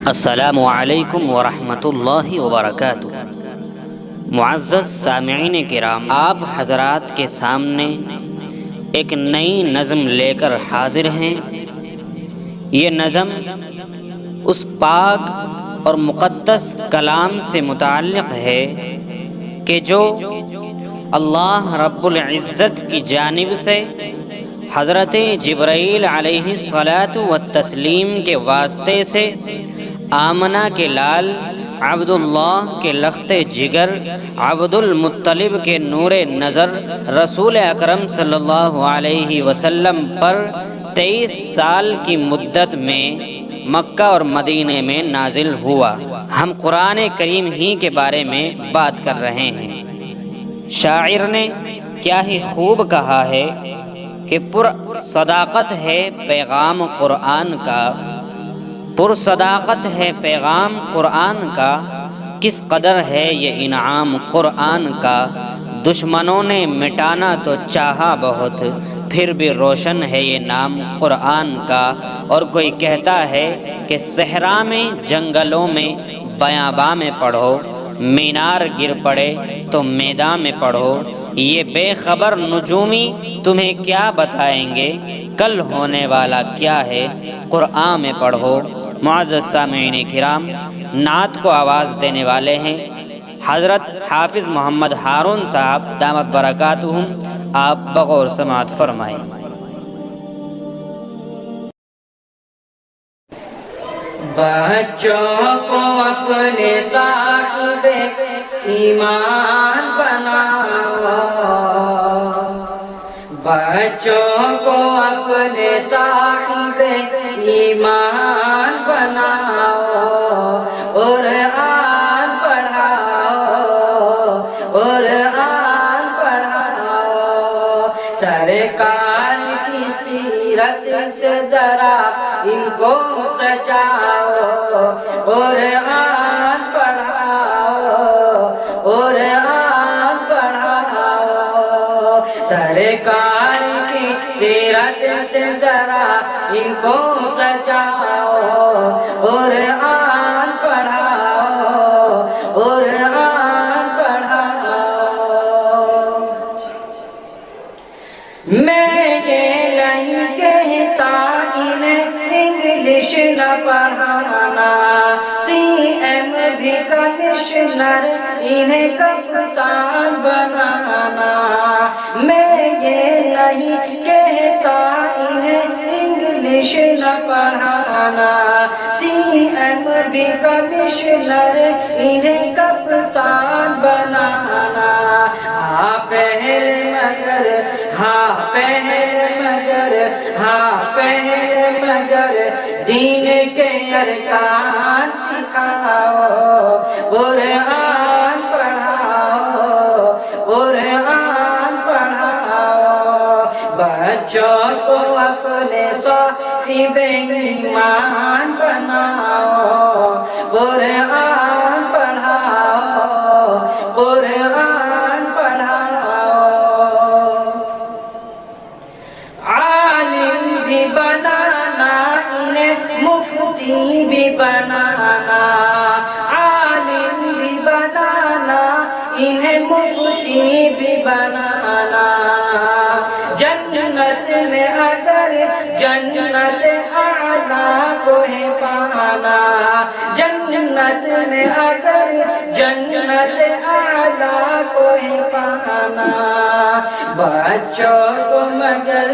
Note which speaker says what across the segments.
Speaker 1: السلام علیکم ورحمۃ اللہ وبرکاتہ۔ معزز سامعین کرام، آپ حضرات کے سامنے ایک نئی نظم لے کر حاضر ہیں۔ یہ نظم اس پاک اور مقدس کلام سے متعلق ہے کہ جو اللہ رب العزت کی جانب سے حضرت جبرائیل علیہ الصلاۃ والتسلیم کے واسطے سے آمنہ کے لال عبداللہ کے لخت جگر عبد المطلب کے نور نظر رسول اکرم صلی اللہ علیہ وسلم پر 23 سال کی مدت میں مکہ اور مدینے میں نازل ہوا۔ ہم قرآن کریم ہی کے بارے میں بات کر رہے ہیں۔ شاعر نے کیا ہی خوب کہا ہے کہ پر صداقت ہے پیغام قرآن کا، پر صداقت ہے پیغام قرآن کا، کس قدر ہے یہ انعام قرآن کا۔ دشمنوں نے مٹانا تو چاہا بہت، پھر بھی روشن ہے یہ نام قرآن کا۔ اور کوئی کہتا ہے کہ صحرا میں جنگلوں میں بیاباں میں پڑھو، مینار گر پڑے تو میداں میں پڑھو، یہ بے خبر نجومی تمہیں کیا بتائیں گے، کل ہونے والا کیا ہے قرآن میں پڑھو۔ معزز سامعین کرام، نعت کو آواز دینے والے ہیں حضرت حافظ محمد ہارون صاحب دامت برکاتہم، آپ بغور سماعت فرمائیں۔
Speaker 2: بچوں کو اپنے صاحب ایمان بناؤ، بچوں کو اپنے صاحب ایمان بناؤ، قرآن پڑھاؤ، قرآن پڑھاؤ، سرکار کی سیرت سے ذرا ان کو سجاؤ، قرآن پڑھاؤ، قرآن پڑھاؤ، سرکار کی سیرت سے ذرا ان کو سجاؤ، قرآن پڑھاؤ، قرآن پڑھاؤ۔ میں یہ نہیں کہتا انہیں انگلش نہ پڑھانا، سی ایم بھی کمشنر انہیں کپتان بنانا، میں یہ نہیں کہتا انہیں انگلش نہ پڑھانا، سی ایم بھی کمشنر انہیں کپتان بنانا۔ ہاں پہل مگر، ہاں پہل مگر، ہاں پہل مگر دین کے ارکان سکھاؤ، قرآن پڑھاؤ، قرآن پڑھاؤ، بچوں کو اپنے صاحب ایمان بناؤ، قرآن پڑھاؤ، قرآن پڑھاؤ، عالم بھی بنانا انہیں مفتی بھی بنانا، عالم بھی بنانا انہیں مفتی بھی بنانا، جنت میں اگر جنت اعلیٰ کو ہے پانا، جنت میں اگر جنت اعلیٰ کو ہے پانا، بچوں کو مگر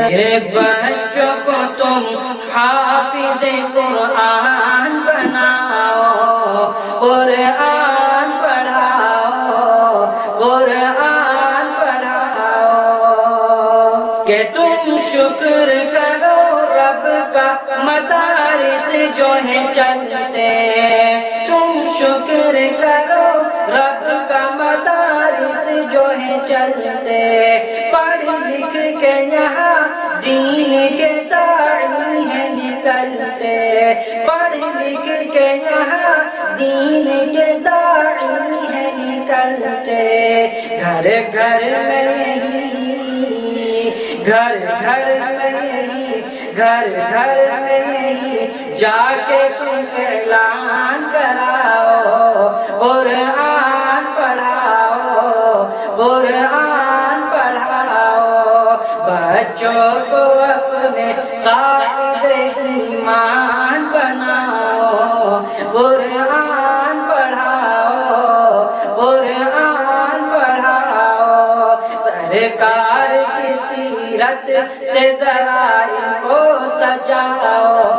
Speaker 2: میرے بچوں کو تم حافظ قرآن بناؤ، قرآن پڑھاؤ، قرآن پڑھاؤ، کہ تم شکر کرو رب کا مدارس جو ہے چلتے، تم شکر کرو رب کا مدارس جو ہے چلتے، پڑھ لکھ کے یہاں دین کے داعی ہیں نکلتے، پڑھ لکھ کے یہاں دین کے داعی ہیں نکلتے، گھر گھر میں یہی، گھر گھر میں یہی، گھر گھر میں جا کے تم اعلان کراؤ، قرآن پڑھاؤ، قرآن پڑھاؤ، بچوں کو اپنے صاحب ایمان بناؤ، قرآن پڑھاؤ، قرآن پڑھاؤ، سرکار کی سیرت سے ذرا ان کو سجاؤ،